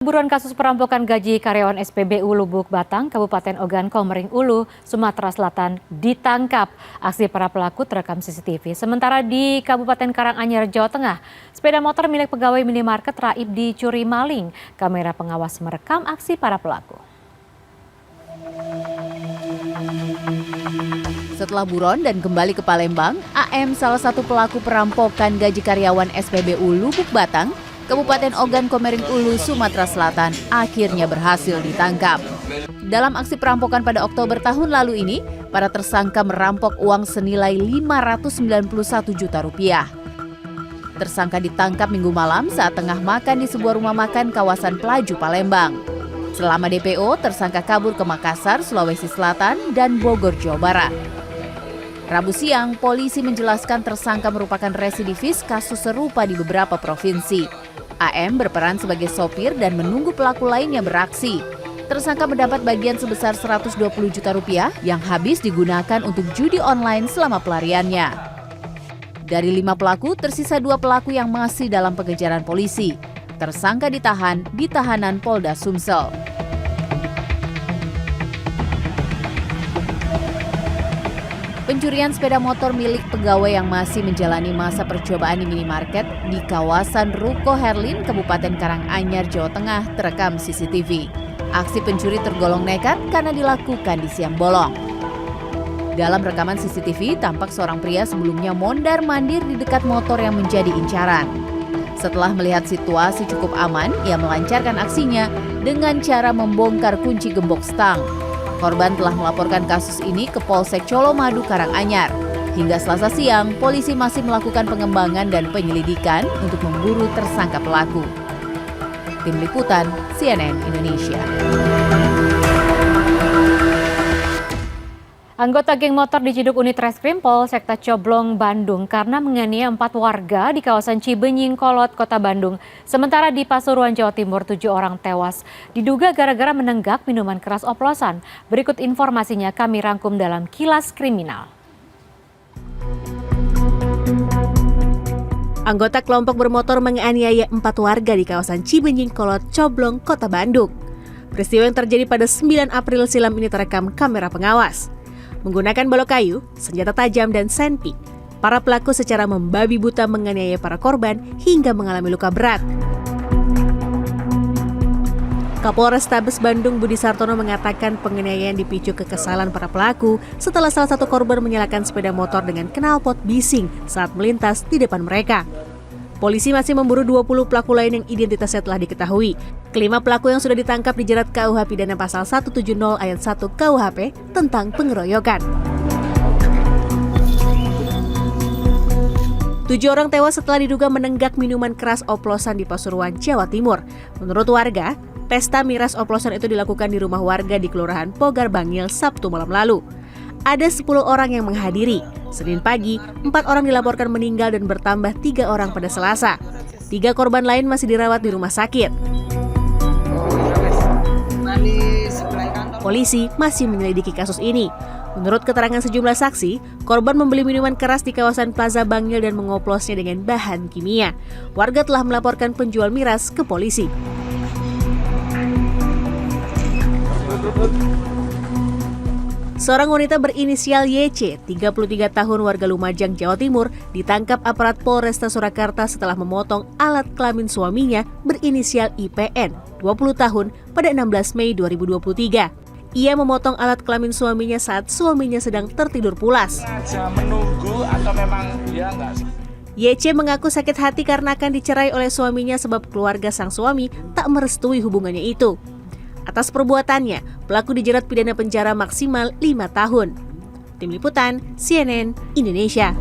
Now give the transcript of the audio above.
Buruan kasus perampokan gaji karyawan SPBU Lubuk Batang, Kabupaten Ogan Komering Ulu, Sumatera Selatan ditangkap. Aksi para pelaku terekam CCTV. Sementara di Kabupaten Karanganyar, Jawa Tengah, sepeda motor milik pegawai minimarket raib dicuri maling. Kamera pengawas merekam aksi para pelaku. Setelah buron dan kembali ke Palembang, AM, salah satu pelaku perampokan gaji karyawan SPBU Lubuk Batang, Kabupaten Ogan Komering Ulu, Sumatera Selatan, akhirnya berhasil ditangkap. Dalam aksi perampokan pada Oktober tahun lalu ini, para tersangka merampok uang senilai Rp591 juta. Tersangka ditangkap Minggu malam saat tengah makan di sebuah rumah makan kawasan Pelaju, Palembang. Selama DPO, tersangka kabur ke Makassar, Sulawesi Selatan, dan Bogor, Jawa Barat. Rabu siang, polisi menjelaskan tersangka merupakan residivis kasus serupa di beberapa provinsi. AM berperan sebagai sopir dan menunggu pelaku lainnya beraksi. Tersangka mendapat bagian sebesar Rp120 juta yang habis digunakan untuk judi online selama pelariannya. Dari 5 pelaku, tersisa 2 pelaku yang masih dalam pengejaran polisi. Tersangka ditahan di tahanan Polda Sumsel. Pencurian sepeda motor milik pegawai yang masih menjalani masa percobaan di minimarket di kawasan Ruko Herlin, Kabupaten Karanganyar, Jawa Tengah terekam CCTV. Aksi pencuri tergolong nekat karena dilakukan di siang bolong. Dalam rekaman CCTV, tampak seorang pria sebelumnya mondar-mandir di dekat motor yang menjadi incaran. Setelah melihat situasi cukup aman, ia melancarkan aksinya dengan cara membongkar kunci gembok stang. Korban telah melaporkan kasus ini ke Polsek Colomadu, Karanganyar. Hingga Selasa siang, polisi masih melakukan pengembangan dan penyelidikan untuk memburu tersangka pelaku. Tim Liputan, CNN Indonesia. Anggota geng motor diciduk unit reskrim Polsekta Coblong, Bandung karena menganiaya 4 warga di kawasan Cibenying, Kolot, Kota Bandung. Sementara di Pasuruan, Jawa Timur, 7 orang tewas diduga gara-gara menenggak minuman keras oplosan. Berikut informasinya kami rangkum dalam Kilas Kriminal. Anggota kelompok bermotor menganiaya 4 warga di kawasan Cibenying, Kolot, Coblong, Kota Bandung. Peristiwa yang terjadi pada 9 April silam ini terekam kamera pengawas. Menggunakan balok kayu, senjata tajam, dan senpi, para pelaku secara membabi buta menganiaya para korban hingga mengalami luka berat. Kapolrestabes Bandung Budi Sartono mengatakan penganiayaan dipicu kekesalan para pelaku setelah salah satu korban menyalakan sepeda motor dengan knalpot bising saat melintas di depan mereka. Polisi masih memburu 20 pelaku lain yang identitasnya telah diketahui. Kelima pelaku yang sudah ditangkap dijerat KUH pidana pasal 170 ayat 1 KUHP tentang pengeroyokan. 7 orang tewas setelah diduga menenggak minuman keras oplosan di Pasuruan, Jawa Timur. Menurut warga, pesta miras oplosan itu dilakukan di rumah warga di Kelurahan Pogar Bangil Sabtu malam lalu. Ada 10 orang yang menghadiri. Senin pagi, 4 orang dilaporkan meninggal dan bertambah 3 orang pada Selasa. 3 korban lain masih dirawat di rumah sakit. Polisi masih menyelidiki kasus ini. Menurut keterangan sejumlah saksi, korban membeli minuman keras di kawasan Plaza Bangil dan mengoplosnya dengan bahan kimia. Warga telah melaporkan penjual miras ke polisi. Seorang wanita berinisial YC, 33 tahun warga Lumajang, Jawa Timur, ditangkap aparat Polresta Surakarta setelah memotong alat kelamin suaminya berinisial IPN, 20 tahun, pada 16 Mei 2023. Ia memotong alat kelamin suaminya saat suaminya sedang tertidur pulas. YC mengaku sakit hati karena akan dicerai oleh suaminya sebab keluarga sang suami tak merestui hubungannya itu. Atas perbuatannya, pelaku dijerat pidana penjara maksimal 5 tahun. Tim Liputan, CNN Indonesia.